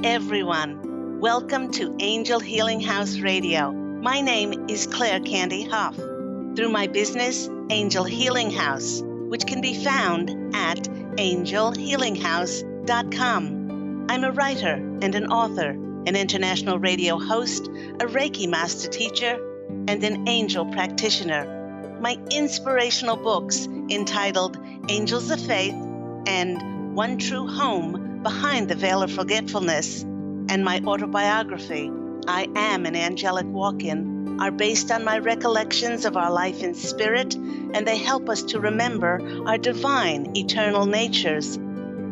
everyone. Welcome to Angel Healing House Radio. My name is Candy Hough. Through my business, Angel Healing House, which can be found at angelhealinghouse.com. I'm a writer and an author, an international radio host, a Reiki master teacher, and an angel practitioner. My inspirational books entitled Angels of Faith and One True Home Behind the Veil of Forgetfulness, and my autobiography, I Am an Angelic Walk-In, are based on my recollections of our life in spirit, and they help us to remember our divine, eternal natures.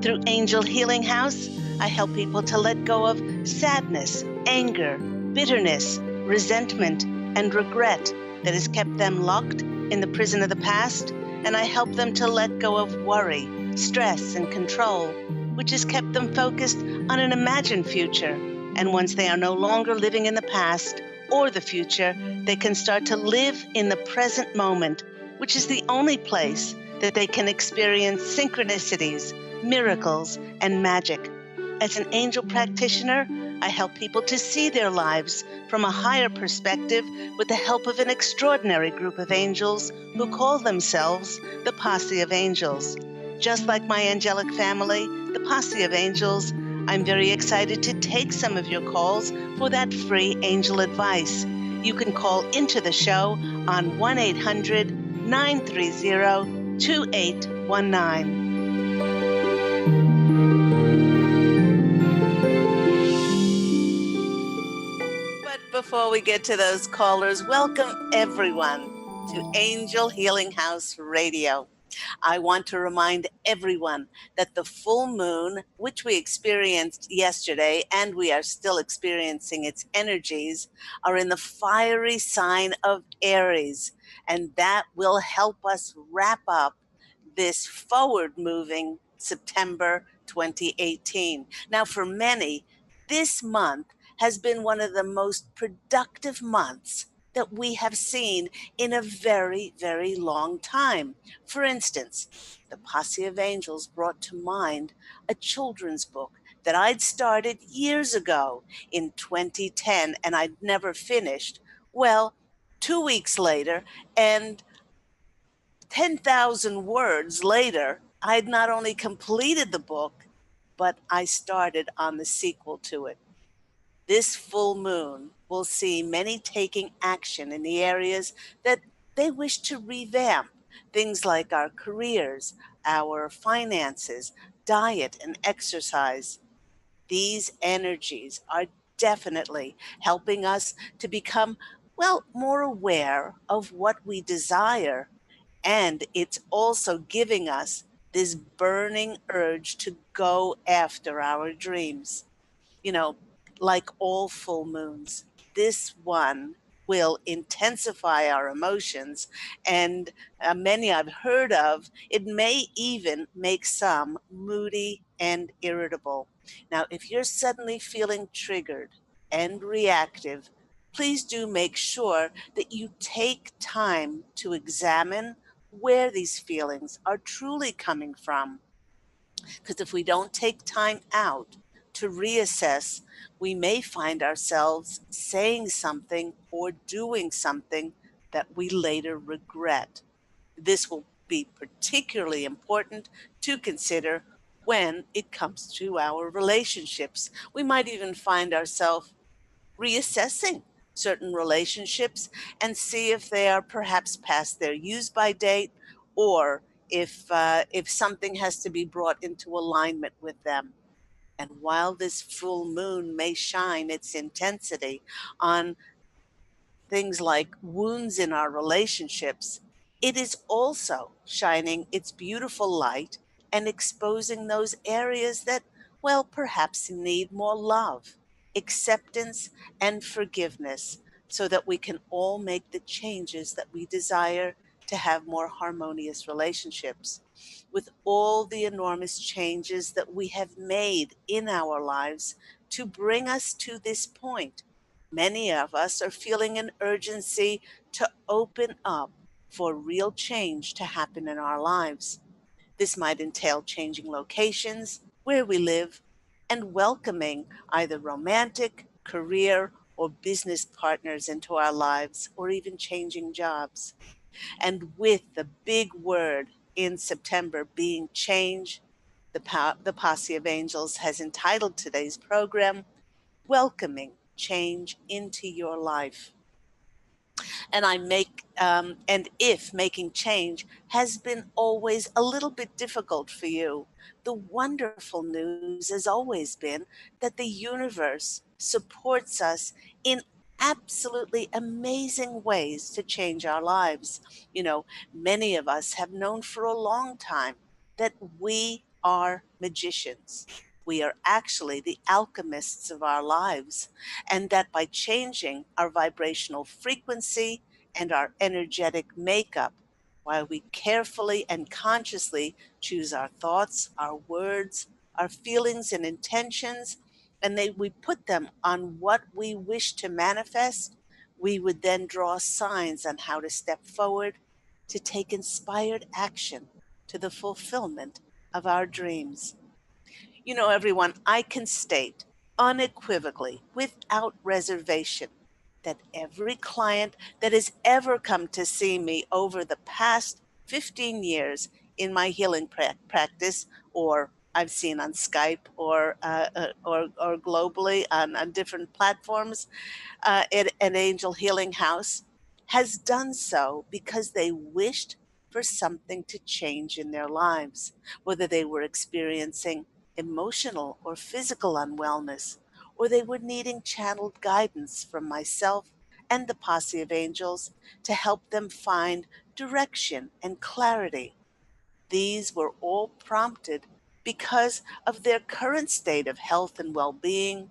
Through Angel Healing House, I help people to let go of sadness, anger, bitterness, resentment, and regret that has kept them locked in the prison of the past, and I help them to let go of worry, stress, and control, which has kept them focused on an imagined future. And once they are no longer living in the past or the future, they can start to live in the present moment, which is the only place that they can experience synchronicities, miracles, and magic. As an angel practitioner, I help people to see their lives from a higher perspective with the help of an extraordinary group of angels who call themselves the Posse of Angels. Just like my angelic family, the Posse of Angels, I'm very excited to take some of your calls for that free angel advice. You can call into the show on 1-800-930-2819. But before we get to those callers, welcome everyone to Angel Healing House Radio. I want to remind everyone that the full moon, which we experienced yesterday, and we are still experiencing its energies, are in the fiery sign of Aries, and that will help us wrap up this forward-moving September 2018. Now, for many, this month has been one of the most productive months that we have seen in a very, very long time. For instance, the Posse of Angels brought to mind a children's book that I'd started years ago in 2010 and I'd never finished. Well, 2 weeks later and 10,000 words later, I'd not only completed the book, but I started on the sequel to it. This full moon will see many taking action in the areas that they wish to revamp, things like our careers, our finances, diet, and exercise. These energies are definitely helping us to become, more aware of what we desire. And it's also giving us this burning urge to go after our dreams. Like all full moons, this one will intensify our emotions, and many I've heard of, it may even make some moody and irritable. Now, if you're suddenly feeling triggered and reactive, please do make sure that you take time to examine where these feelings are truly coming from. Because if we don't take time out to reassess, we may find ourselves saying something or doing something that we later regret. This will be particularly important to consider when it comes to our relationships. We might even find ourselves reassessing certain relationships and see if they are perhaps past their use-by date, or if something has to be brought into alignment with them. And while this full moon may shine its intensity on things like wounds in our relationships, it is also shining its beautiful light and exposing those areas that, perhaps need more love, acceptance, and forgiveness, so that we can all make the changes that we desire to have more harmonious relationships. With all the enormous changes that we have made in our lives to bring us to this point, many of us are feeling an urgency to open up for real change to happen in our lives. This might entail changing locations, where we live, and welcoming either romantic, career, or business partners into our lives, or even changing jobs. And with the big word in September being change, the Posse of Angels has entitled today's program, Welcoming Change into Your Life. And if making change has been always a little bit difficult for you, the wonderful news has always been that the universe supports us in absolutely amazing ways to change our lives. You know, many of us have known for a long time that we are magicians. We are actually the alchemists of our lives, and that by changing our vibrational frequency and our energetic makeup, while we carefully and consciously choose our thoughts, our words, our feelings and intentions, and we put them on what we wish to manifest, we would then draw signs on how to step forward to take inspired action to the fulfillment of our dreams. You know, everyone, I can state unequivocally, without reservation, that every client that has ever come to see me over the past 15 years in my healing practice, or I've seen on Skype or globally on different platforms, at Angel Healing House, has done so because they wished for something to change in their lives, whether they were experiencing emotional or physical unwellness, or they were needing channeled guidance from myself and the Posse of Angels to help them find direction and clarity. These were all prompted because of their current state of health and well being,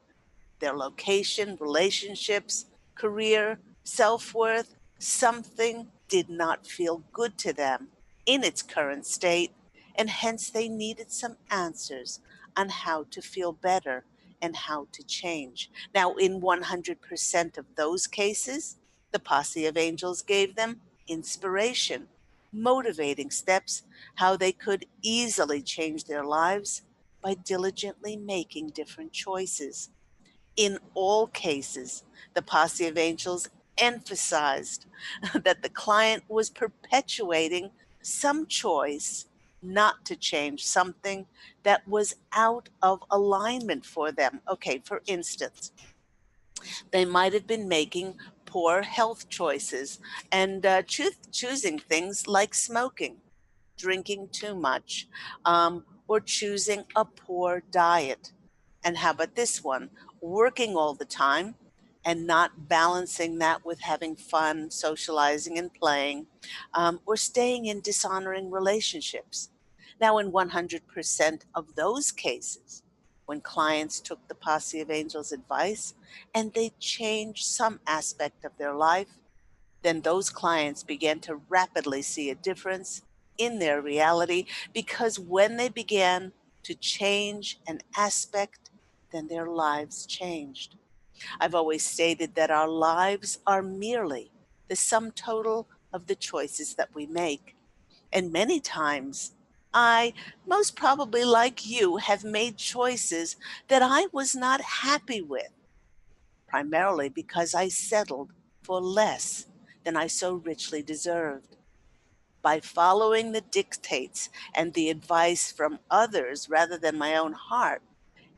their location, relationships, career, self worth. Something did not feel good to them in its current state, and hence they needed some answers on how to feel better and how to change. Now, in 100% of those cases, the Posse of Angels gave them inspiration, motivating steps, how they could easily change their lives by diligently making different choices. In all cases, the Posse of Angels emphasized that the client was perpetuating some choice not to change something that was out of alignment for them. Okay, for instance, they might have been making poor health choices and choosing things like smoking, drinking too much, or choosing a poor diet. And how about this one? Working all the time and not balancing that with having fun, socializing, and playing, or staying in dishonoring relationships. Now, in 100% of those cases, when clients took the Posse of Angels advice and they changed some aspect of their life, then those clients began to rapidly see a difference in their reality, because when they began to change an aspect, then their lives changed. I've always stated that our lives are merely the sum total of the choices that we make. And many times, I, most probably like you, have made choices that I was not happy with, primarily because I settled for less than I so richly deserved. By following the dictates and the advice from others rather than my own heart,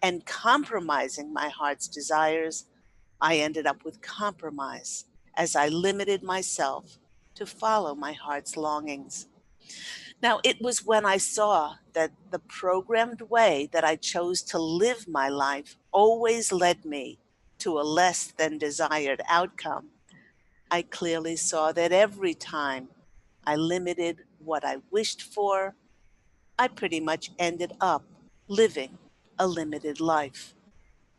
and compromising my heart's desires, I ended up with compromise as I limited myself to follow my heart's longings. Now, it was when I saw that the programmed way that I chose to live my life always led me to a less than desired outcome. I clearly saw that every time I limited what I wished for, I pretty much ended up living a limited life.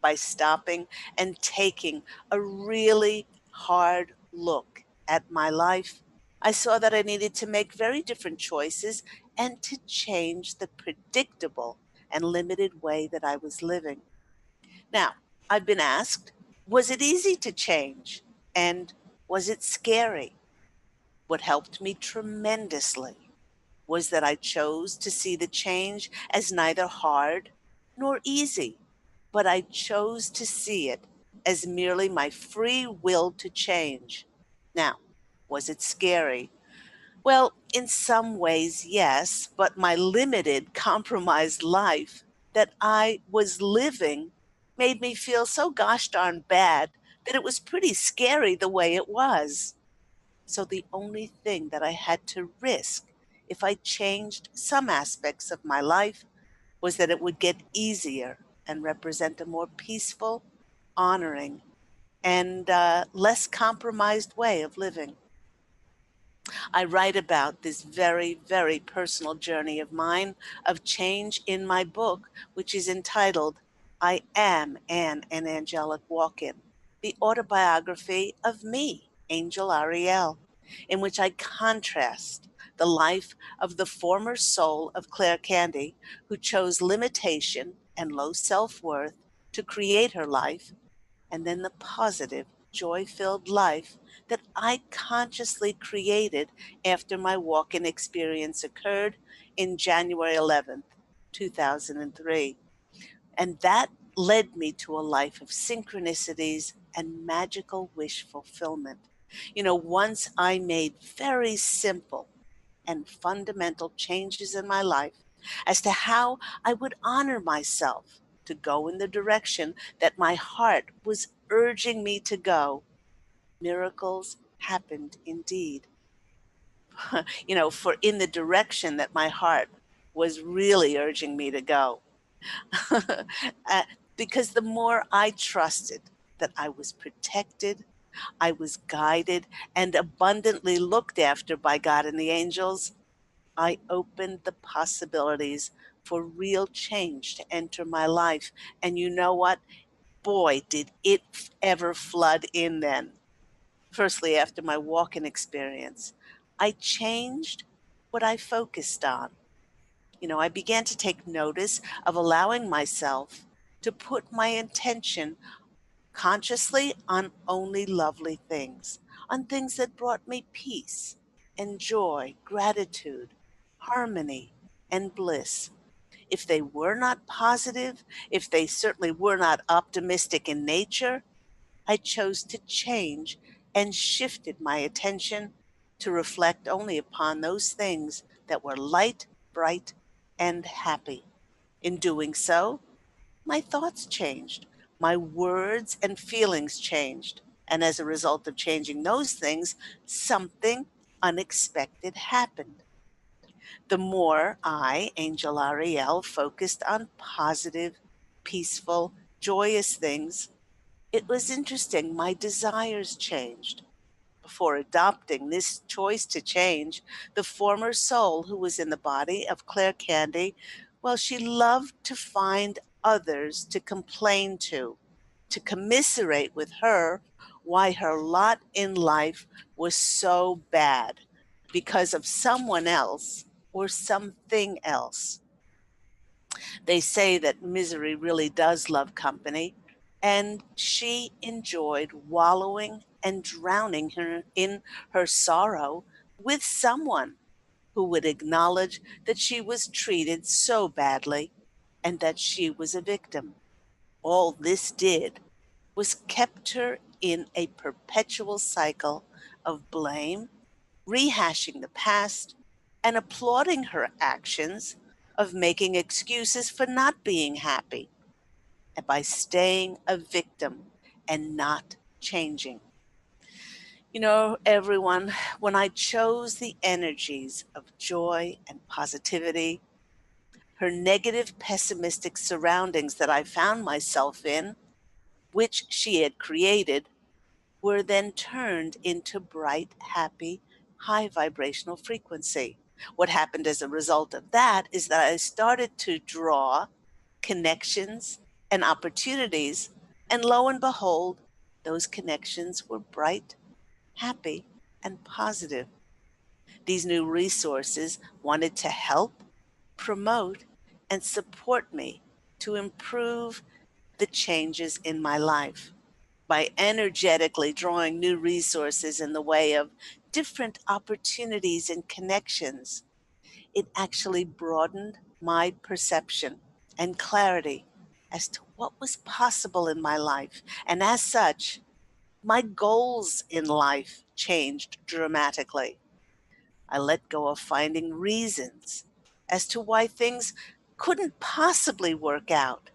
By stopping and taking a really hard look at my life, I saw that I needed to make very different choices and to change the predictable and limited way that I was living. Now, I've been asked, was it easy to change? And was it scary? What helped me tremendously was that I chose to see the change as neither hard nor easy. but I chose to see it as merely my free will to change. Now, was it scary? Well, in some ways, yes, but my limited, compromised life that I was living made me feel so gosh darn bad that it was pretty scary the way it was. So the only thing that I had to risk if I changed some aspects of my life was that it would get easier and represent a more peaceful, honoring, and less compromised way of living. I write about this very, very personal journey of mine of change in my book, which is entitled I Am an Angelic Walk In, the autobiography of me, Angel Ariel, in which I contrast the life of the former soul of Claire Candy, who chose limitation and low self worth to create her life, and then the positive, joy filled life that I consciously created after my walk in experience occurred in January 11th, 2003. And that led me to a life of synchronicities and magical wish fulfillment. Once I made very simple and fundamental changes in my life as to how I would honor myself to go in the direction that my heart was urging me to go, miracles happened indeed. For in the direction that my heart was really urging me to go. uh, because the more I trusted that I was protected, I was guided, and abundantly looked after by God and the angels, I opened the possibilities for real change to enter my life. And you know what? Boy, did it ever flood in then. Firstly, after my walk in experience, I changed what I focused on. I began to take notice of allowing myself to put my intention consciously on only lovely things, on things that brought me peace and joy, gratitude, harmony, and bliss. If they were not positive, if they certainly were not optimistic in nature, I chose to change and shifted my attention to reflect only upon those things that were light, bright, and happy. In doing so, my thoughts changed, my words and feelings changed. And as a result of changing those things, something unexpected happened. The more I, Angel Ariel, focused on positive, peaceful, joyous things, it was interesting. My desires changed. Before adopting this choice to change, the former soul who was in the body of Claire Candy, well, she loved to find others to complain to commiserate with her why her lot in life was so bad because of someone else or something else. They say that misery really does love company, and she enjoyed wallowing and drowning her in her sorrow with someone who would acknowledge that she was treated so badly and that she was a victim. All this did was kept her in a perpetual cycle of blame, rehashing the past, and applauding her actions of making excuses for not being happy, and by staying a victim and not changing. Everyone, when I chose the energies of joy and positivity, her negative, pessimistic surroundings that I found myself in, which she had created, were then turned into bright, happy, high vibrational frequency. What happened as a result of that is that I started to draw connections and opportunities, and lo and behold, those connections were bright, happy, and positive. These new resources wanted to help, promote, and support me to improve the changes in my life by energetically drawing new resources in the way of different opportunities and connections. It actually broadened my perception and clarity. as to what was possible in my life. And as such, my goals in life changed dramatically. I let go of finding reasons as to why things couldn't possibly work out.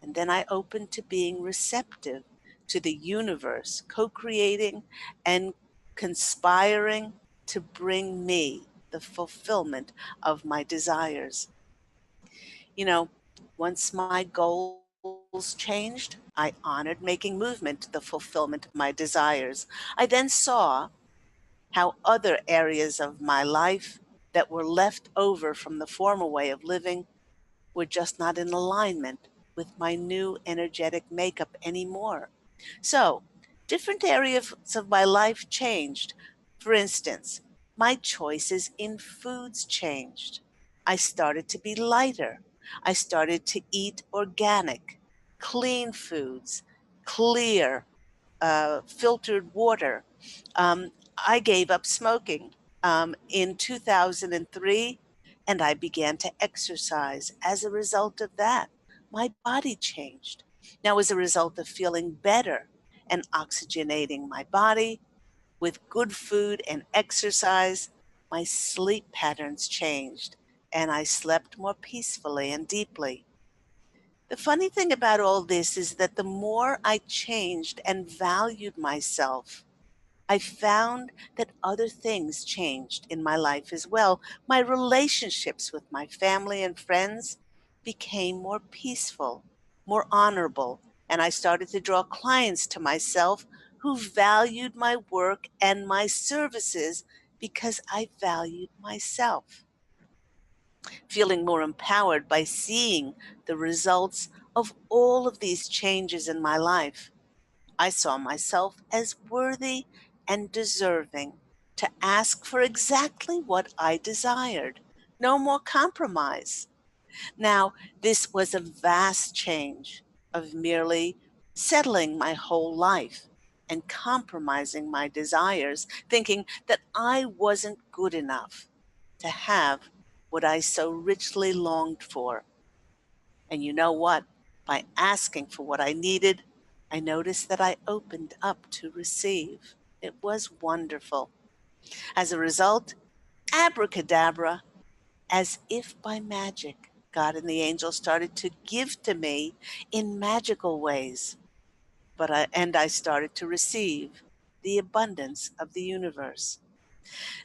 And then I opened to being receptive to the universe, co creating and conspiring to bring me the fulfillment of my desires. You know, once my goals changed, I honored making movement to the fulfillment of my desires. I then saw how other areas of my life that were left over from the former way of living were just not in alignment with my new energetic makeup anymore. So, different areas of my life changed. For instance, my choices in foods changed. I started to be lighter. I started to eat organic, clean foods, clear, filtered water. I gave up smoking in 2003, and I began to exercise. As a result of that, my body changed. Now, as a result of feeling better and oxygenating my body with good food and exercise, my sleep patterns changed, and I slept more peacefully and deeply. The funny thing about all this is that the more I changed and valued myself, I found that other things changed in my life as well. My relationships with my family and friends became more peaceful, more honorable, and I started to draw clients to myself who valued my work and my services because I valued myself. Feeling more empowered by seeing the results of all of these changes in my life, I saw myself as worthy and deserving to ask for exactly what I desired. No more compromise. Now, this was a vast change of merely settling my whole life and compromising my desires, thinking that I wasn't good enough to have what I so richly longed for. And you know what? By asking for what I needed, I noticed that I opened up to receive. It was wonderful. As a result, abracadabra, as if by magic, God and the angels started to give to me in magical ways. I started to receive the abundance of the universe.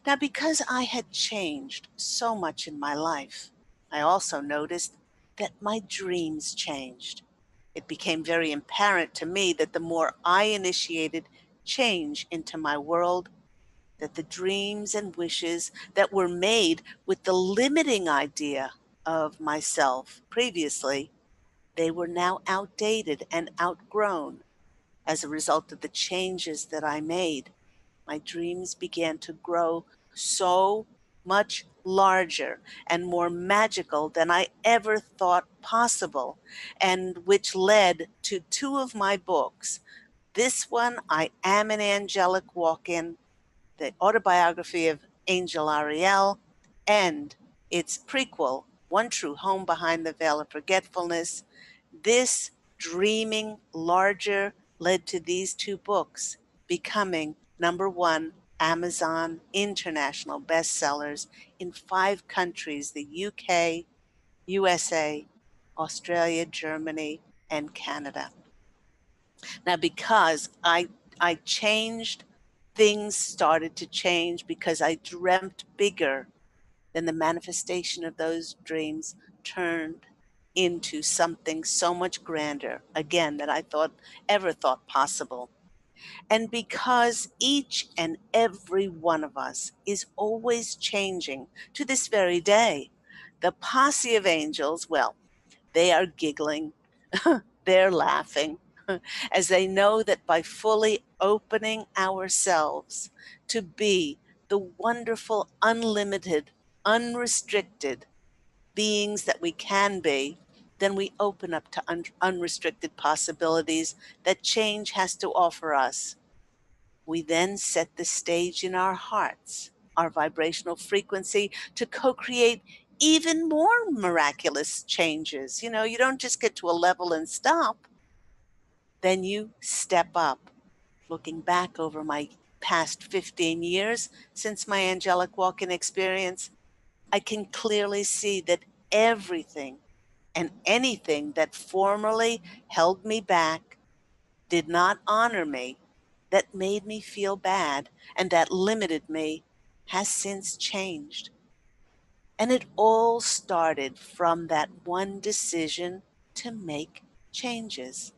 Now, because I had changed so much in my life, I also noticed that my dreams changed. It became very apparent to me that the more I initiated change into my world, that the dreams and wishes that were made with the limiting idea of myself previously, they were now outdated and outgrown as a result of the changes that I made. My dreams began to grow so much larger and more magical than I ever thought possible, and which led to two of my books. This one, I Am an Angelic Walk In, the autobiography of Angel Ariel, and its prequel, One True Home Behind the Veil of Forgetfulness. This dreaming larger led to these two books becoming number one Amazon international bestsellers in 5 countries: the UK, USA, Australia, Germany, and Canada. Now, because I changed, things started to change because I dreamt bigger. Then the manifestation of those dreams turned into something so much grander, again, than I thought possible. And because each and every one of us is always changing to this very day, the Posse of Angels, well, they are giggling, they're laughing, as they know that by fully opening ourselves to be the wonderful, unlimited, unrestricted beings that we can be, then we open up to unrestricted possibilities that change has to offer us. We then set the stage in our hearts, our vibrational frequency, to co create even more miraculous changes. You don't just get to a level and stop. Then you step up. Looking back over my past 15 years since my angelic walk-in experience, I can clearly see that everything and anything that formerly held me back, did not honor me, that made me feel bad, and that limited me, has since changed. And it all started from that one decision to make changes.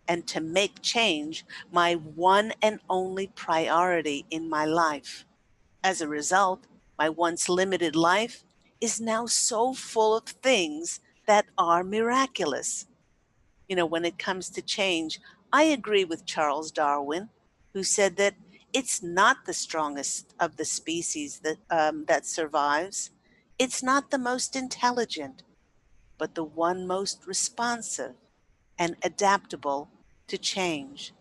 And to make change my one and only priority in my life. As a result, my once limited life is now so full of things that are miraculous. When it comes to change, I agree with Charles Darwin, who said that it's not the strongest of the species that survives. It's not the most intelligent, but the one most responsive and adaptable to change.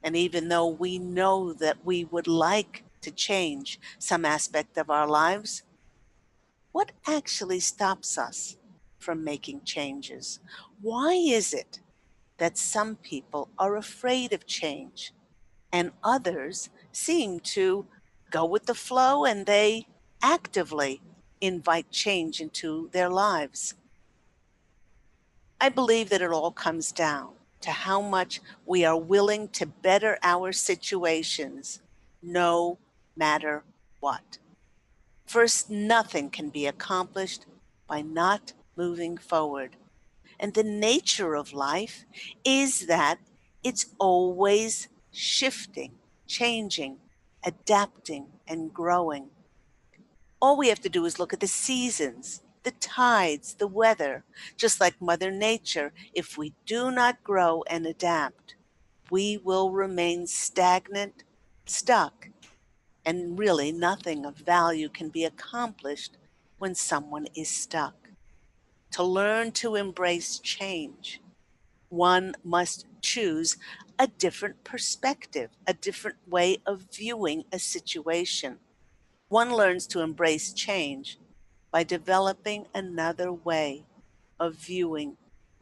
And even though we know that we would like to change some aspect of our lives, what actually stops us from making changes? Why is it that some people are afraid of change and others seem to go with the flow and they actively invite change into their lives? I believe that it all comes down to how much we are willing to better our situations, no matter what. First, nothing can be accomplished by not moving forward. And the nature of life is that it's always shifting, changing, adapting, and growing. All we have to do is look at the seasons, the tides, the weather. Just like Mother Nature, if we do not grow and adapt, we will remain stagnant, stuck, and really nothing of value can be accomplished when someone is stuck. To learn to embrace change, one must choose a different perspective, a different way of viewing a situation. One learns to embrace change by developing another way of viewing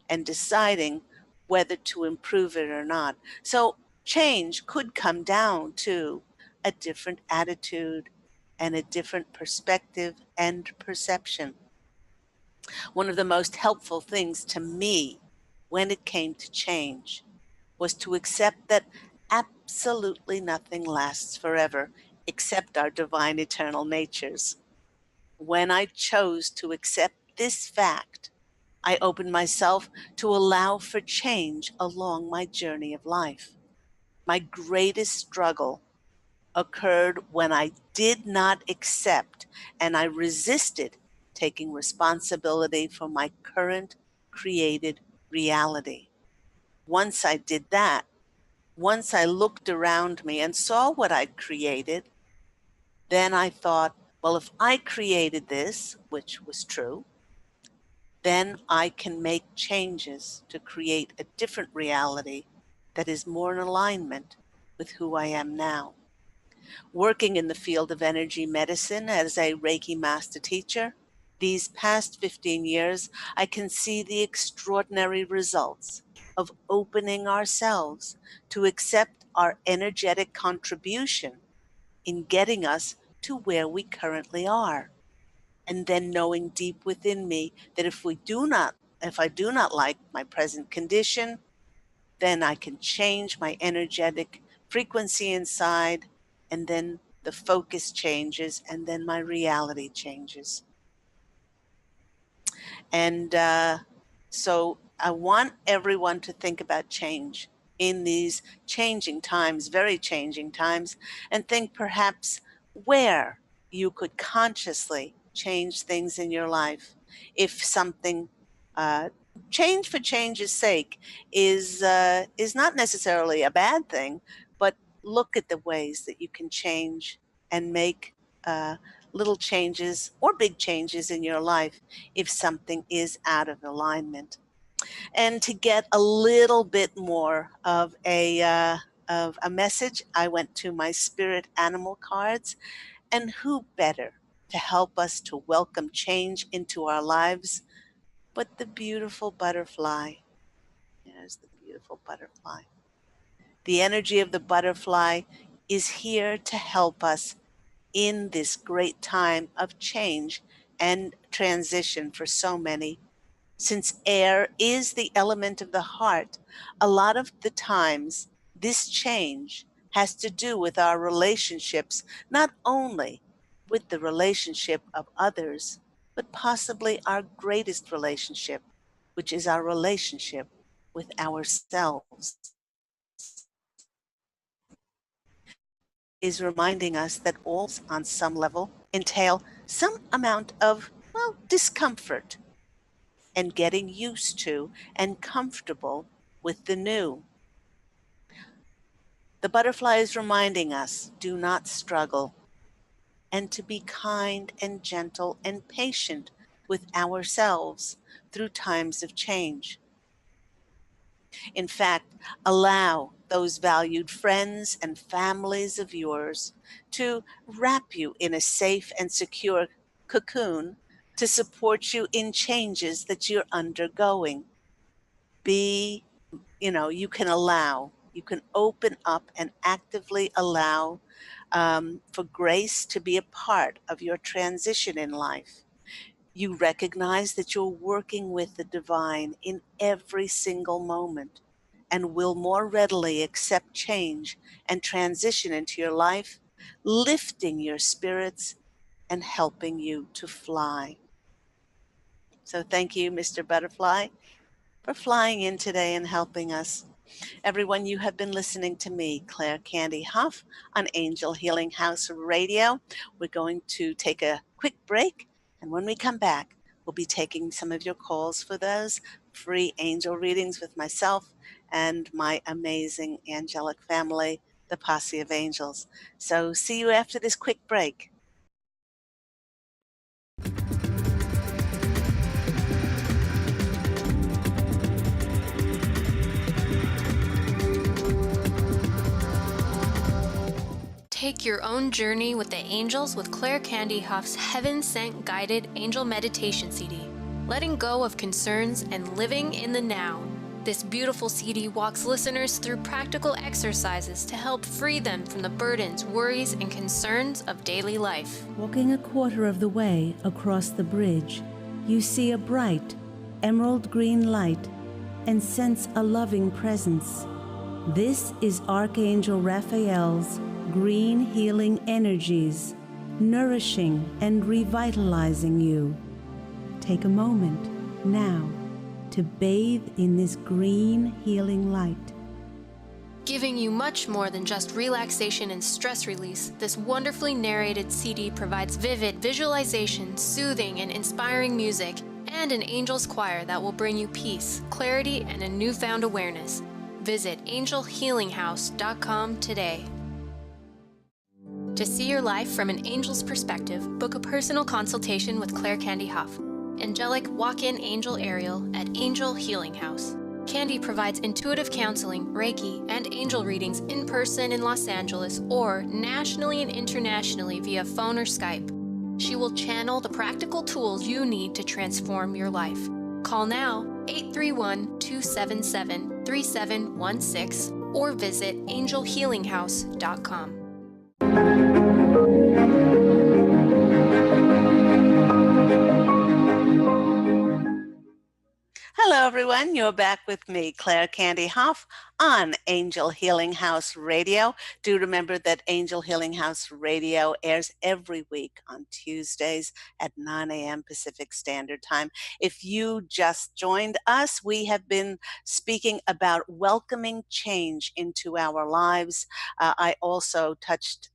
and deciding whether to improve it or not. So change could come down to a different attitude and a different perspective and perception. One of the most helpful things to me when it came to change was to accept that absolutely nothing lasts forever except our divine eternal natures. When I chose to accept this fact, I opened myself to allow for change along my journey of life. My greatest struggle occurred when I did not accept and I resisted taking responsibility for my current created reality. Once I did that, once I looked around me and saw what I'd created, then I thought, well, if I created this, which was true, then I can make changes to create a different reality that is more in alignment with who I am now. Working in the field of energy medicine as a Reiki master teacher, these past 15 years, I can see the extraordinary results of opening ourselves to accept our energetic contribution in getting us to where we currently are. And then knowing deep within me that if I do not like my present condition, then I can change my energetic frequency inside, and then the focus changes, and then my reality changes. And so I want everyone to think about change in these changing times, very changing times, and think perhaps where you could consciously change things in your life. If something, change for change's sake is not necessarily a bad thing, but look at the ways that you can change and make uh, little changes or big changes in your life if something is out of alignment. And to get a little bit more of a message, I went to my spirit animal cards, and who better to help us to welcome change into our lives, but the beautiful butterfly. There's the beautiful butterfly. The energy of the butterfly is here to help us in this great time of change and transition for so many. Since air is the element of the heart, a lot of the times this change has to do with our relationships, not only with the relationship of others, but possibly our greatest relationship, which is our relationship with ourselves. Is reminding us that all on some level entail some amount of, well, discomfort and getting used to and comfortable with the new. The butterfly is reminding us, do not struggle, and to be kind and gentle and patient with ourselves through times of change. In fact, allow those valued friends and families of yours to wrap you in a safe and secure cocoon to support you in changes that you're undergoing. You can open up and actively allow for grace to be a part of your transition in life. You recognize that you're working with the divine in every single moment and will more readily accept change and transition into your life, lifting your spirits and helping you to fly. So thank you, Mr. Butterfly, for flying in today and helping us. Everyone, you have been listening to me, Claire Candy Hough, on Angel Healing House Radio. We're going to take a quick break, and when we come back, we'll be taking some of your calls for those free angel readings with myself and my amazing angelic family, the Posse of Angels. So see you after this quick break. Take your own journey with the angels with Claire Candy Hough's Heaven Sent Guided Angel Meditation CD, letting go of concerns and living in the now. This beautiful CD walks listeners through practical exercises to help free them from the burdens, worries, and concerns of daily life. Walking a quarter of the way across the bridge, you see a bright, emerald green light and sense a loving presence. This is Archangel Raphael's green healing energies, nourishing and revitalizing you. Take a moment now to bathe in this green healing light. Giving you much more than just relaxation and stress release, this wonderfully narrated CD provides vivid visualization, soothing and inspiring music, and an angel's choir that will bring you peace, clarity, and a newfound awareness. Visit angelhealinghouse.com today. To see your life from an angel's perspective, book a personal consultation with Claire Candy Hough, angelic walk-in angel Ariel at Angel Healing House. Candy provides intuitive counseling, Reiki, and angel readings in person in Los Angeles or nationally and internationally via phone or Skype. She will channel the practical tools you need to transform your life. Call now 831-277-3716 or visit angelhealinghouse.com. Hello, everyone. You're back with me, Claire Candy Hough, on Angel Healing House Radio. Do remember that Angel Healing House Radio airs every week on Tuesdays at 9 a.m. Pacific Standard Time. If you just joined us, we have been speaking about welcoming change into our lives. I also touched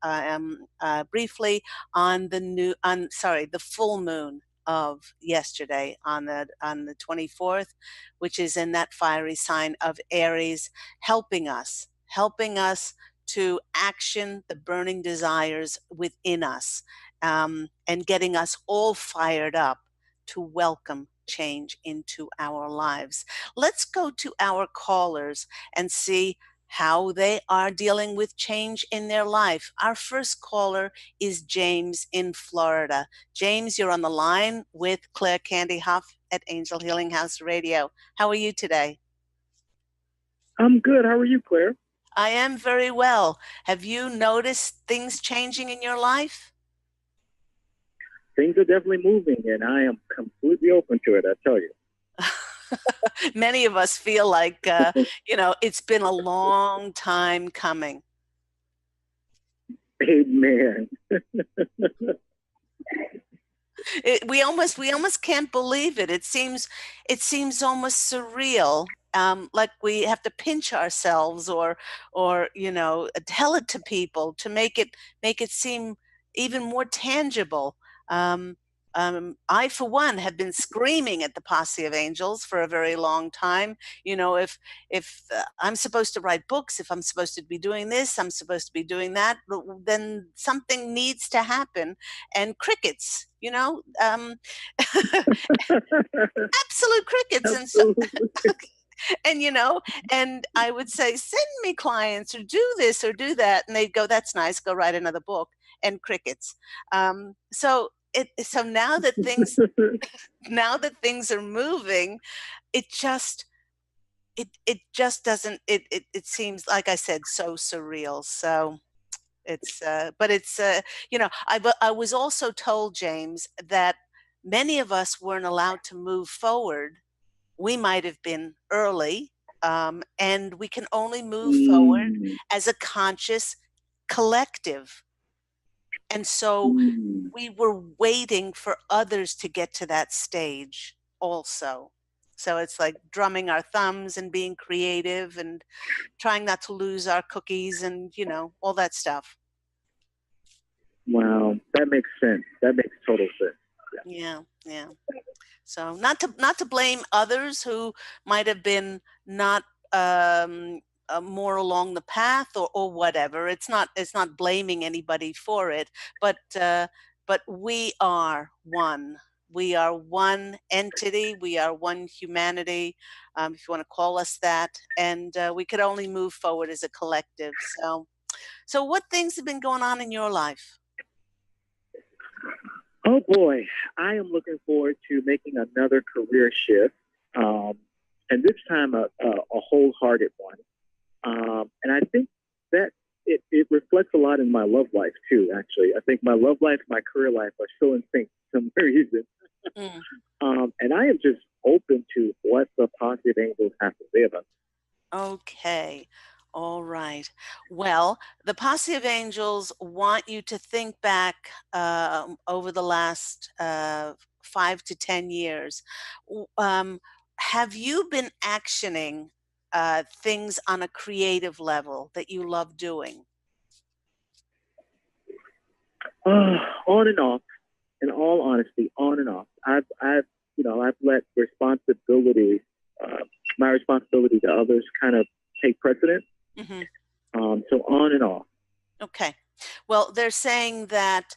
briefly on the full moon of yesterday on the 24th, which is in that fiery sign of Aries, helping us to action the burning desires within us, and getting us all fired up to welcome change into our lives. Let's go to our callers and see how they are dealing with change in their life. Our first caller is James in Florida. James, you're on the line with Claire Candy Hough at Angel Healing House Radio. How are you today? I'm good. How are you, Claire? I am very well. Have you noticed things changing in your life? Things are definitely moving, and I am completely open to it, I tell you. Many of us feel like, it's been a long time coming. Amen. We almost can't believe it. It seems almost surreal. Like we have to pinch ourselves or tell it to people to make it seem even more tangible. Um, I, for one, have been screaming at the Posse of Angels for a very long time. If I'm supposed to write books, if I'm supposed to be doing this, I'm supposed to be doing that, then something needs to happen. And crickets, absolute crickets. And so, and and I would say, send me clients or do this or do that, and they'd go, that's nice, go write another book. And crickets. So now that things are moving, it just doesn't, it seems, like I said, so surreal. So but it's I was also told, James, that many of us weren't allowed to move forward. We might have been early, and we can only move forward as a conscious collective. And so we were waiting for others to get to that stage also. So it's like drumming our thumbs and being creative and trying not to lose our cookies and, all that stuff. Wow, that makes sense. That makes total sense. Yeah. So not to blame others who might have been not more along the path or whatever. It's not blaming anybody for it, but we are one. We are one entity. We are one humanity, if you want to call us that. And we could only move forward as a collective. So what things have been going on in your life? Oh boy, I am looking forward to making another career shift, and this time a wholehearted one. And I think that it reflects a lot in my love life too. Actually, I think my love life and my career life are so in sync for some reason. And I am just open to what the Posse of Angels have to say about it. Okay. All right. Well, the Posse of Angels want you to think back over the last 5 to 10 years. Have you been actioning things on a creative level that you love doing? On and off. In all honesty, on and off. I've let responsibility, my responsibility to others, kind of take precedence. So on and off. Okay. Well, they're saying that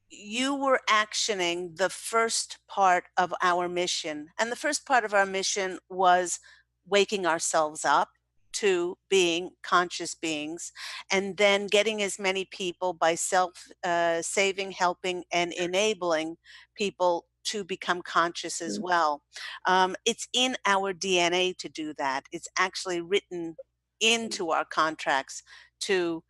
you were actioning the first part of our mission. And the first part of our mission was waking ourselves up to being conscious beings, and then getting as many people by saving, helping, and enabling people to become conscious as well. It's in our DNA to do that. It's actually written into our contracts to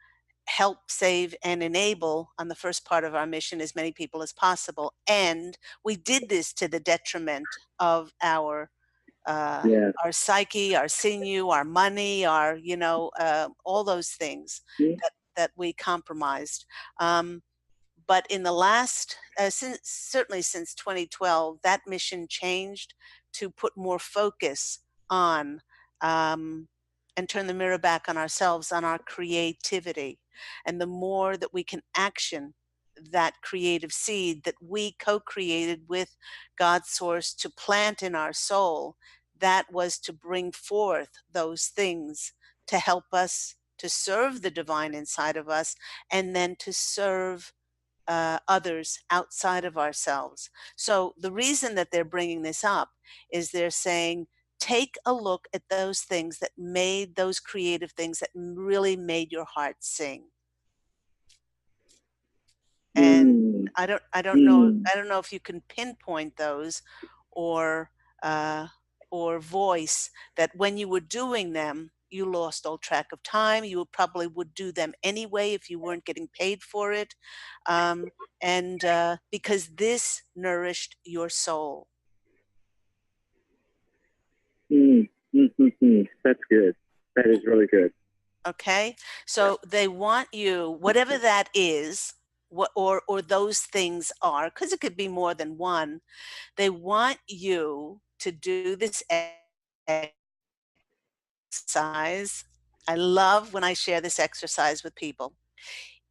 help, save, and enable on the first part of our mission as many people as possible. And we did this to the detriment of our psyche, our sinew, our money, our all those things that we compromised. But in the last, certainly since 2012, that mission changed to put more focus on and turn the mirror back on ourselves, on our creativity. And the more that we can action that creative seed that we co-created with God's source to plant in our soul, that was to bring forth those things to help us to serve the divine inside of us, and then to serve others outside of ourselves. So the reason that they're bringing this up is they're saying take a look at those things that made those creative things that really made your heart sing. And Mm, I don't know if you can pinpoint those or uh, or voice that when you were doing them, you lost all track of time. You probably would do them anyway if you weren't getting paid for it, and because this nourished your soul. That's good. That is really good. Okay, so they want you, whatever that is, what or those things are, because it could be more than one. They want you to do this exercise. I love when I share this exercise with people.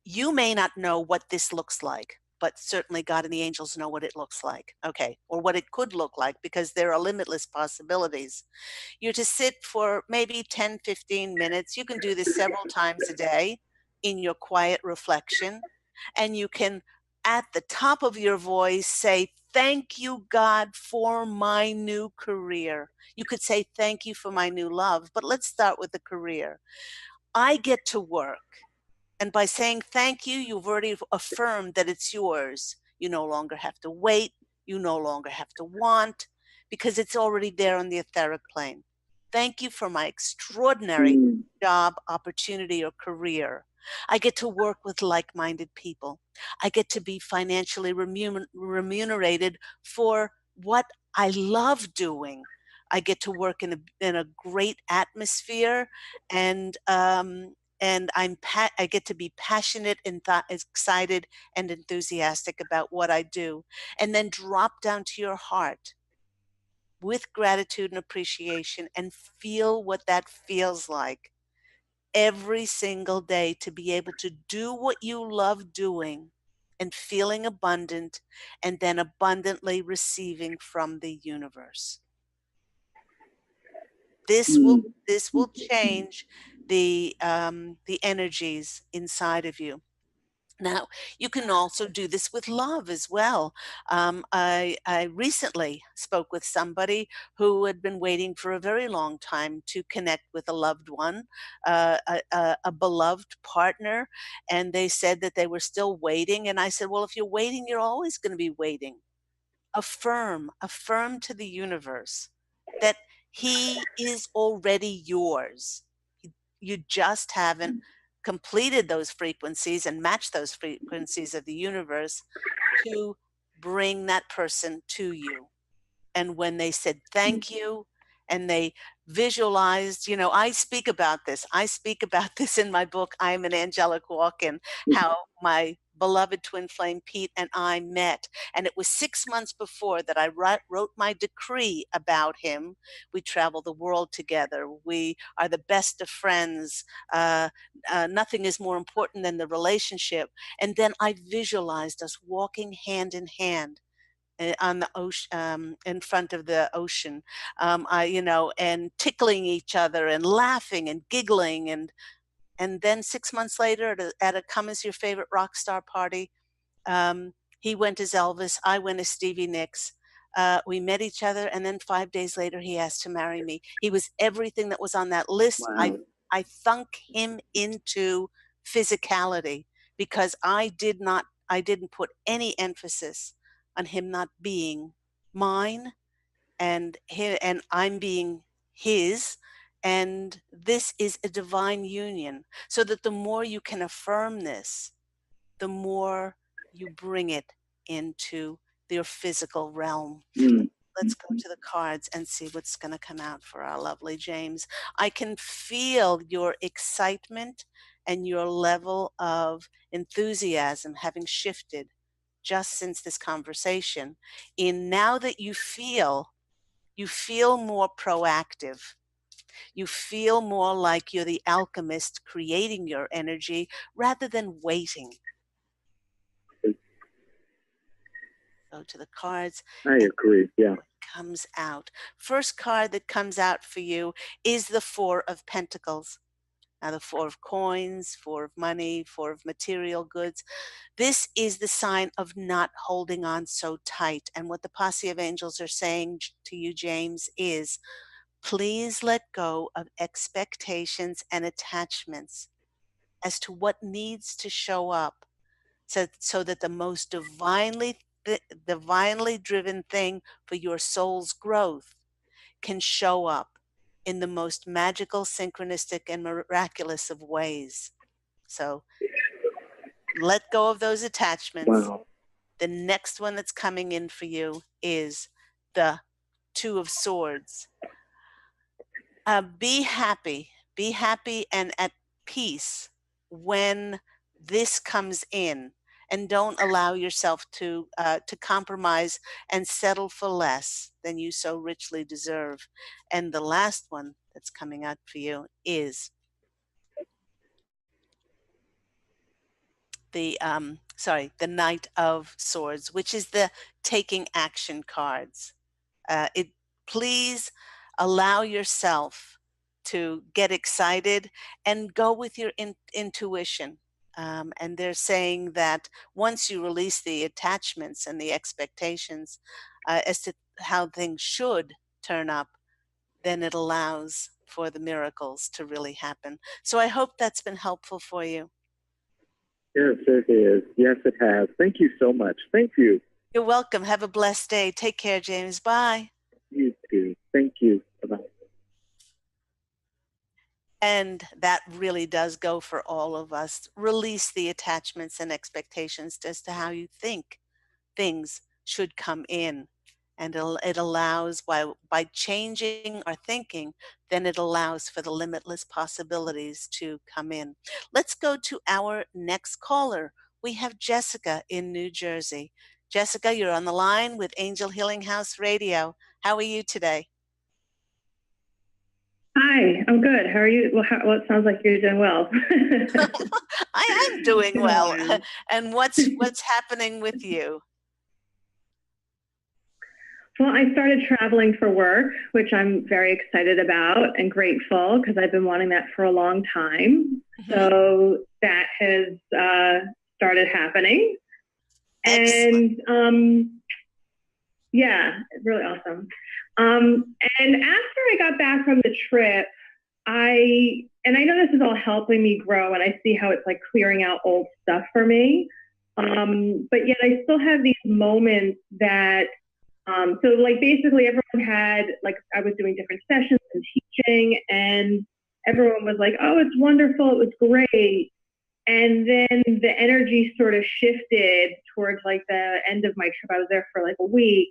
You may not know what this looks like, but certainly God and the angels know what it looks like. Okay, or what it could look like, because there are limitless possibilities. You're to sit for maybe 10, 15 minutes. You can do this several times a day in your quiet reflection. And you can, at the top of your voice, say, "Thank you, God, for my new career." You could say, "Thank you for my new love," but let's start with the career. I get to work. And by saying thank you, you've already affirmed that it's yours. You no longer have to wait. You no longer have to want, because it's already there on the etheric plane. Thank you for my extraordinary Mm, job, opportunity, or career. I get to work with like minded people. I get to be financially remunerated for what I love doing. I get to work in a great atmosphere, and I get to be passionate and excited and enthusiastic about what I do, and then drop down to your heart with gratitude and appreciation and feel what that feels like every single day, to be able to do what you love doing and feeling abundant, and then abundantly receiving from the universe. This will mm, this will change the energies inside of you. Now, you can also do this with love as well. I recently spoke with somebody who had been waiting for a very long time to connect with a loved one, a beloved partner, and they said that they were still waiting. And I said, "Well, if you're waiting, you're always going to be waiting. Affirm to the universe that he is already yours. You just haven't completed those frequencies and matched those frequencies of the universe to bring that person to you." And when they said thank you and they visualized, I speak about this in my book, "I Am an Angelic Walk-In," how my beloved twin flame Pete and I met. And it was 6 months before that I wrote my decree about him. We travel the world together. We are the best of friends. Nothing is more important than the relationship. And then I visualized us walking hand in hand on the ocean, in front of the ocean, and tickling each other and laughing and giggling. And then 6 months later, at a "Come As Your Favorite Rock Star" party, he went as Elvis, I went as Stevie Nicks. We met each other, and then 5 days later, he asked to marry me. He was everything that was on that list. wow. I thunk him into physicality, because I didn't put any emphasis on him not being mine, and I'm being his. And this is a divine union, so that the more you can affirm this, the more you bring it into your physical realm. Mm, Let's go to the cards and see what's going to come out for our lovely James. I can feel your excitement and your level of enthusiasm having shifted just since this conversation. In now that you feel more proactive. You feel more like you're the alchemist creating your energy rather than waiting. Go to the cards I and agree. Yeah. what comes out. First card that comes out for you is the Four of Pentacles. Now, the Four of Coins, Four of Money, Four of Material Goods. This is the sign of not holding on so tight. And what the Posse of Angels are saying to you, James, is Please let go of expectations and attachments as to what needs to show up, so that the most divinely driven thing for your soul's growth can show up in the most magical, synchronistic, and miraculous of ways. So let go of those attachments. Wow. The next one that's coming in for you is the Two of Swords. Be happy and at peace when this comes in, and don't allow yourself to compromise and settle for less than you so richly deserve. And the last one that's coming out for you is the Knight of Swords, which is the taking action cards. Please allow yourself to get excited and go with your intuition. And they're saying that once you release the attachments and the expectations as to how things should turn up, then it allows for the miracles to really happen. So I hope that's been helpful for you. Yes, it is. Yes, it has. Thank you so much. Thank you. You're welcome. Have a blessed day. Take care, James. Bye. You too. Thank you. Bye-bye. And that really does go for all of us. Release the attachments and expectations as to how you think things should come in. And it allows, by changing our thinking, then it allows for the limitless possibilities to come in. Let's go to our next caller. We have Jessica in New Jersey. Jessica, you're on the line with Angel Healing House Radio. How are you today? Hi, I'm good. How are you? Well, it sounds like you're doing well. I am doing well. And what's happening with you? Well, I started traveling for work, which I'm very excited about and grateful because I've been wanting that for a long time. Mm-hmm. So that has started happening. Excellent. And yeah, it's really awesome. And after I got back from the trip, I know this is all helping me grow, and I see how it's like clearing out old stuff for me. But yet I still have these moments that, so like basically everyone had, like I was doing different sessions and teaching, and everyone was like, oh, it's wonderful, it was great. And then the energy sort of shifted towards like the end of my trip. I was there for like a week.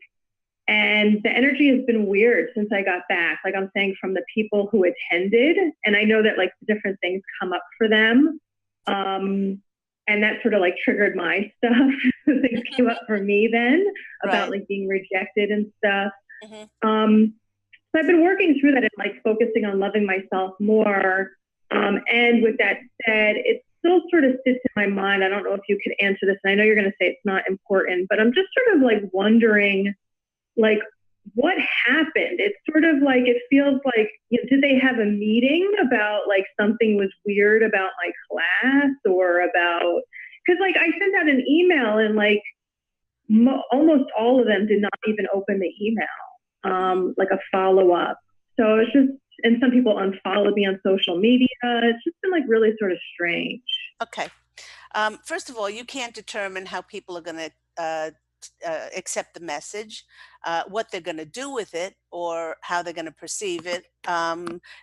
And the energy has been weird since I got back. Like I'm saying, from the people who attended, and I know that like different things come up for them. And that sort of like triggered my stuff. Things came up for me then about like being rejected and stuff. Mm-hmm. So I've been working through that and like focusing on loving myself more. And with that said, it still sort of sits in my mind. I don't know if you could answer this. And I know you're going to say it's not important, but I'm just sort of like wondering, like, what happened? It's sort of like, it feels like, you know, did they have a meeting about like something was weird about my class, or about, because like I sent out an email and like almost all of them did not even open the email, like a follow-up. So it's just, and some people unfollowed me on social media. It's just been like really sort of strange. Okay. First of all, you can't determine how people are going to accept the message, what they're going to do with it, or how they're going to perceive it.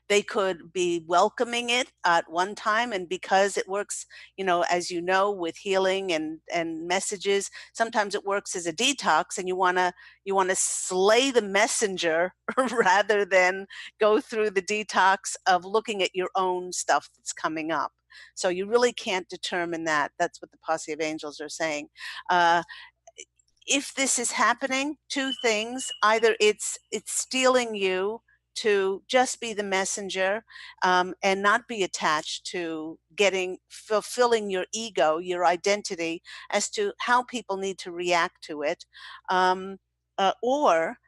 They could be welcoming it at one time, and because it works, you know, as you know, with healing and messages, sometimes it works as a detox, and you want to slay the messenger rather than go through the detox of looking at your own stuff that's coming up. So you really can't determine that. That's what the Posse of Angels are saying. If this is happening, two things: either it's stealing you to just be the messenger, and not be attached to fulfilling your ego, your identity, as to how people need to react to it, or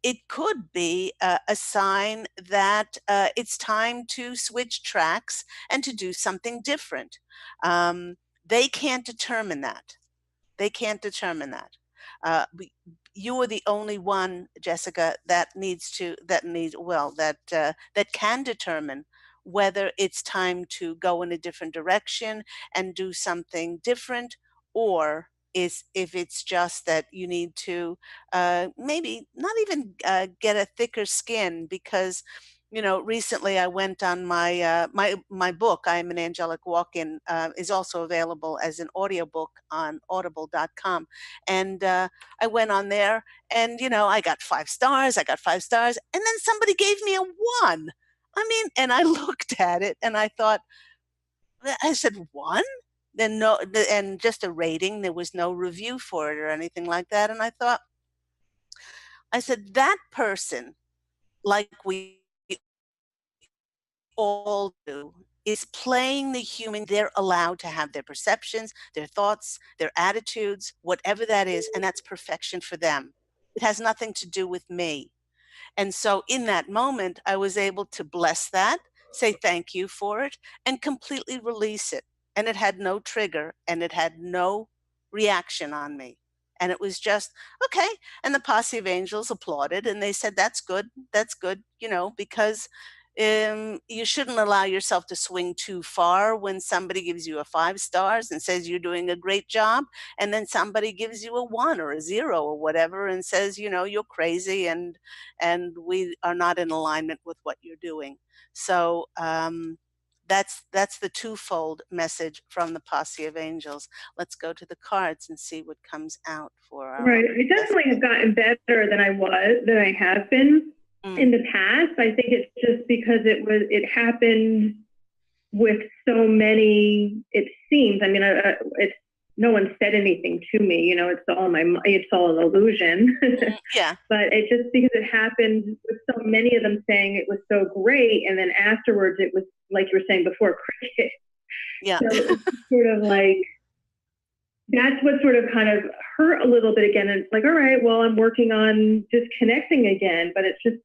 it could be a sign that it's time to switch tracks and to do something different. They can't determine that. They can't determine that. you are the only one, Jessica, that can determine whether it's time to go in a different direction and do something different, or is if it's just that you need to maybe not even get a thicker skin, because recently I went on my book, I Am an Angelic Walk-In, is also available as an audiobook on audible.com. And I went on there, and I got 5 stars. I got 5 stars, and then somebody gave me a 1. I mean, and I looked at it and I thought, I said, 1? Then no, and just a rating. There was no review for it or anything like that. And I said, that person, like we all do, is playing the human. They're allowed to have their perceptions, their thoughts, their attitudes, whatever that is, and that's perfection for them. It has nothing to do with me. And so in that moment, I was able to bless that, say thank you for it, and completely release it. And it had no trigger, and it had no reaction on me. And it was just, okay. And the Posse of Angels applauded, and they said, that's good, because you shouldn't allow yourself to swing too far when somebody gives you a 5 stars and says you're doing a great job, and then somebody gives you a 1 or a 0 or whatever and says, you're crazy, and we are not in alignment with what you're doing. So that's the twofold message from the Posse of Angels. Let's go to the cards and see what comes out for our right. I definitely have gotten better than I have been in the past. I think it's just because it happened with so many. It seems. I mean, it's no one said anything to me. It's all an illusion. Yeah. But it just because it happened with so many of them saying it was so great, and then afterwards it was like you were saying before, cricket. Yeah. So it's sort of like that's what sort of kind of hurt a little bit again. And it's like, all right, well, I'm working on disconnecting again, but this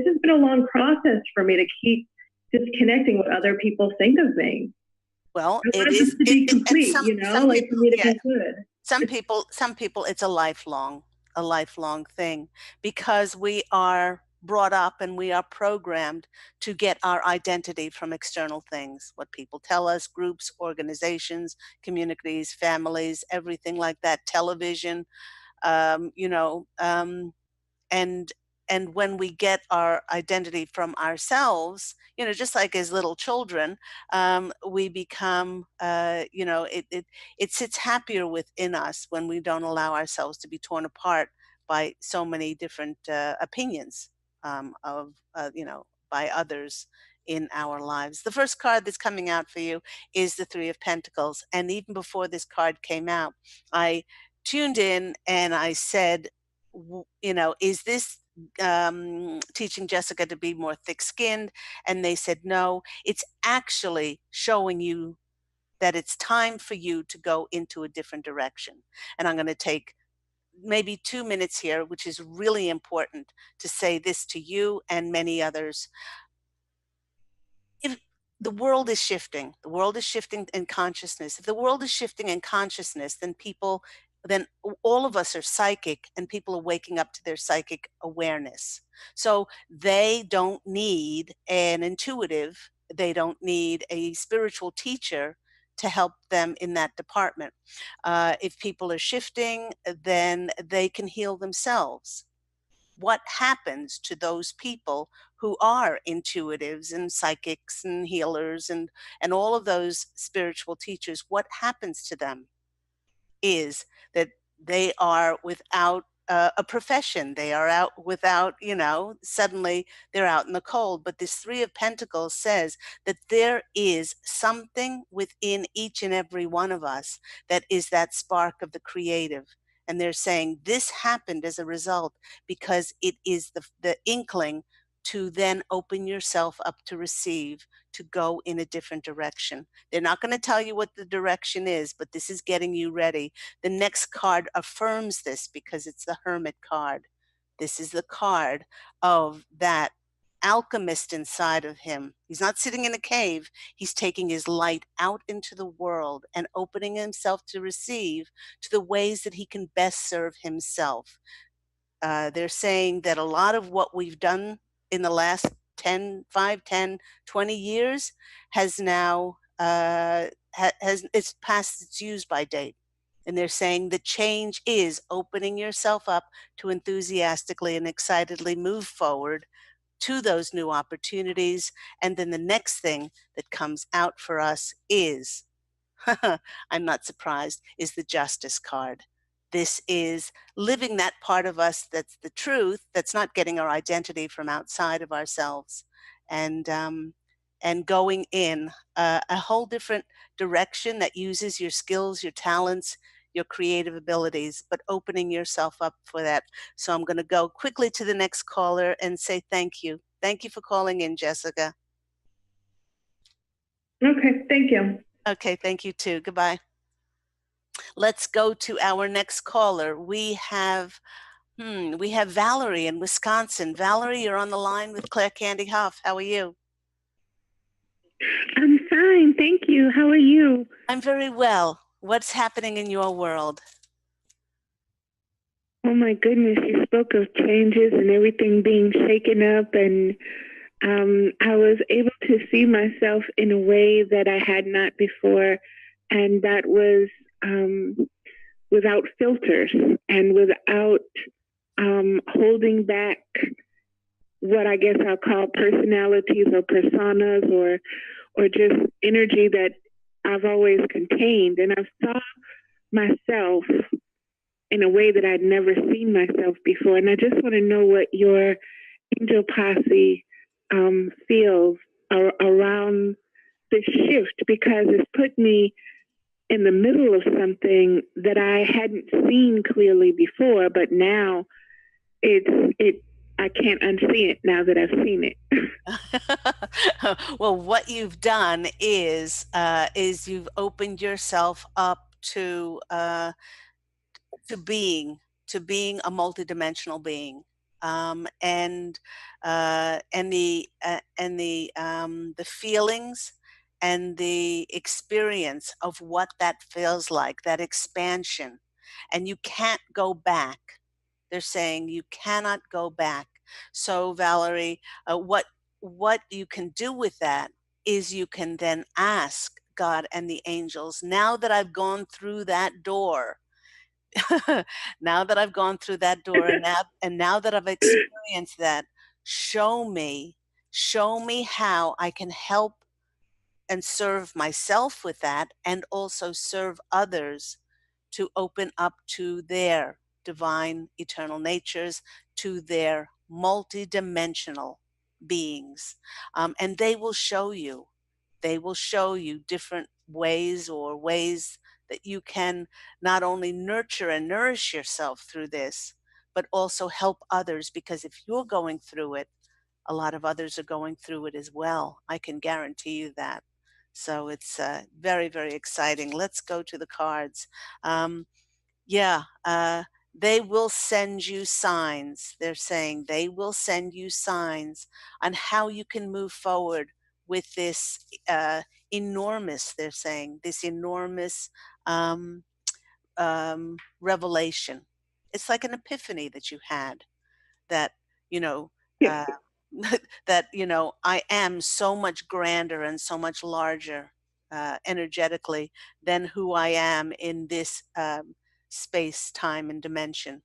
has been a long process for me to keep disconnecting what other people think of me. Well, it is to be complete, for me to be good. Some people, it's a lifelong thing, because we are brought up and we are programmed to get our identity from external things, what people tell us, groups, organizations, communities, families, everything like that, television, um, you know, um, and and when we get our identity from ourselves, just like as little children, we become, it sits happier within us when we don't allow ourselves to be torn apart by so many different opinions by others in our lives. The first card that's coming out for you is the Three of Pentacles. And even before this card came out, I tuned in and I said, is this teaching Jessica to be more thick skinned? And they said, no, it's actually showing you that it's time for you to go into a different direction. And I'm going to take maybe 2 minutes here, which is really important, to say this to you and many others. If the world is shifting, in consciousness. If the world is shifting in consciousness, then all of us are psychic, and people are waking up to their psychic awareness. So they don't need an intuitive, they don't need a spiritual teacher to help them in that department. If people are shifting, then they can heal themselves. What happens to those people who are intuitives and psychics and healers and all of those spiritual teachers? What happens to them is that they are without a profession. They are out without, suddenly they're out in the cold. But this Three of Pentacles says that there is something within each and every one of us that is that spark of the creative. And they're saying this happened as a result because it is the inkling to then open yourself up to receive, to go in a different direction. They're not going to tell you what the direction is, but this is getting you ready. The next card affirms this because it's the Hermit card. This is the card of that alchemist inside of him. He's not sitting in a cave. He's taking his light out into the world and opening himself to receive to the ways that he can best serve himself. They're saying that a lot of what we've done in the last 20 years has now it's past its use by date. And they're saying the change is opening yourself up to enthusiastically and excitedly move forward to those new opportunities. And then the next thing that comes out for us is, I'm not surprised, is the justice card. This is living that part of us that's the truth, that's not getting our identity from outside of ourselves, and going in a whole different direction that uses your skills, your talents, your creative abilities, but opening yourself up for that. So I'm going to go quickly to the next caller and say thank you. Thank you for calling in, Jessica. Okay, thank you. Okay, thank you too. Goodbye. Let's go to our next caller. We have Valerie in Wisconsin. Valerie, you're on the line with Claire Candy Hough. How are you? I'm fine, thank you. How are you? I'm very well. What's happening in your world? Oh my goodness, you spoke of changes and everything being shaken up, and I was able to see myself in a way that I had not before, and that was without filters and without holding back what I guess I'll call personalities or personas or just energy that I've always contained. And I saw myself in a way that I'd never seen myself before. And I just want to know what your angel posse feels around this shift, because it's put me in the middle of something that I hadn't seen clearly before, but now I can't unsee it now that I've seen it. Well, what you've done is you've opened yourself up to being a multidimensional being, and the feelings and the experience of what that feels like, that expansion, and you can't go back. They're saying you cannot go back. So, Valerie, what you can do with that is you can then ask God and the angels, now that I've gone through that door, now that I've gone through that door, and now that I've experienced that, show me how I can help and serve myself with that, and also serve others to open up to their divine eternal natures, to their multidimensional beings. And they will show you different ways, or ways that you can not only nurture and nourish yourself through this, but also help others, because if you're going through it, a lot of others are going through it as well. I can guarantee you that. So it's very, very exciting. Let's go to the cards. They will send you signs. They're saying they will send you signs on how you can move forward with this enormous, they're saying, this enormous revelation. It's like an epiphany that you had, that, it. that, I am so much grander and so much larger energetically than who I am in this space, time, and dimension.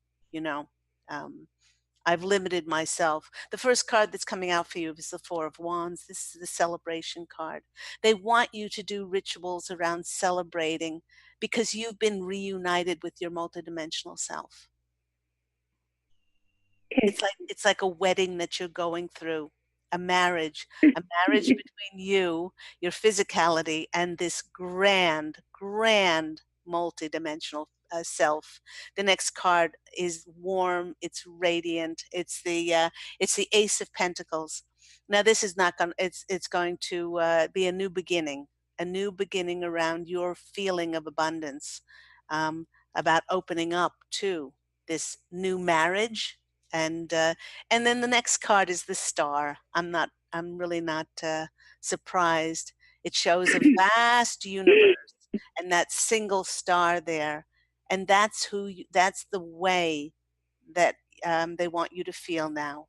I've limited myself. The first card that's coming out for you is the Four of Wands. This is the celebration card. They want you to do rituals around celebrating, because you've been reunited with your multidimensional self. Okay. It's like a wedding that you're going through, a marriage between you, your physicality, and this grand multidimensional self. The next card is warm. It's radiant. It's the Ace of Pentacles. Now, this is not going. It's going to be a new beginning around your feeling of abundance, about opening up to this new marriage. And then the next card is the Star. I'm really not surprised. It shows a vast universe and that single star there. And that's the way that they want you to feel now.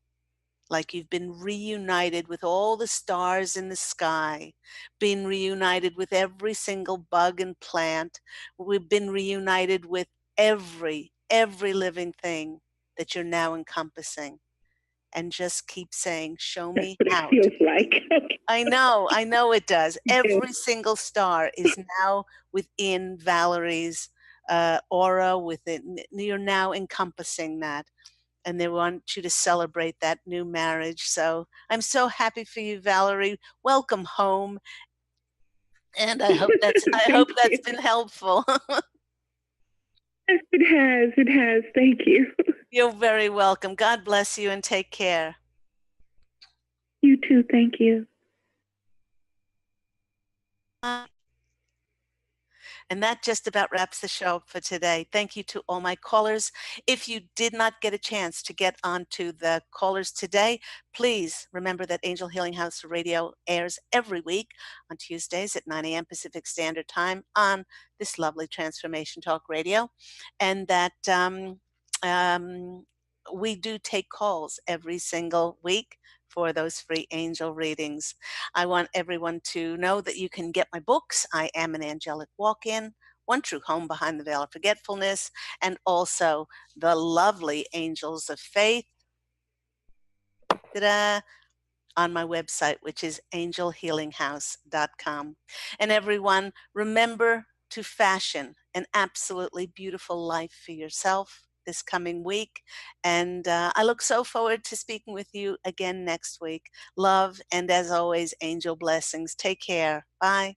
Like you've been reunited with all the stars in the sky, been reunited with every single bug and plant. We've been reunited with every living thing that you're now encompassing. And just keep saying, show me That's what how it feels to. like. I know it does. Every single star is now within Valerie's aura, within, you're now encompassing that. And they want you to celebrate that new marriage. So I'm so happy for you, Valerie. Welcome home. And I hope that's been helpful. Yes, it has. Thank you. You're very welcome. God bless you and take care. You too. Thank you. And that just about wraps the show up for today. Thank you to all my callers. If you did not get a chance to get onto the callers today, please remember that Angel Healing House Radio airs every week on Tuesdays at 9 a.m. Pacific Standard Time on this lovely Transformation Talk Radio, and that we do take calls every single week for those free angel readings. I want everyone to know that you can get my books. I Am an Angelic Walk-In, One True Home Behind the Veil of Forgetfulness, and also the lovely Angels of Faith. Ta-da! On my website, which is angelhealinghouse.com. And everyone, remember to fashion an absolutely beautiful life for yourself this coming week. And I look so forward to speaking with you again next week. Love, and as always, angel blessings. Take care. Bye.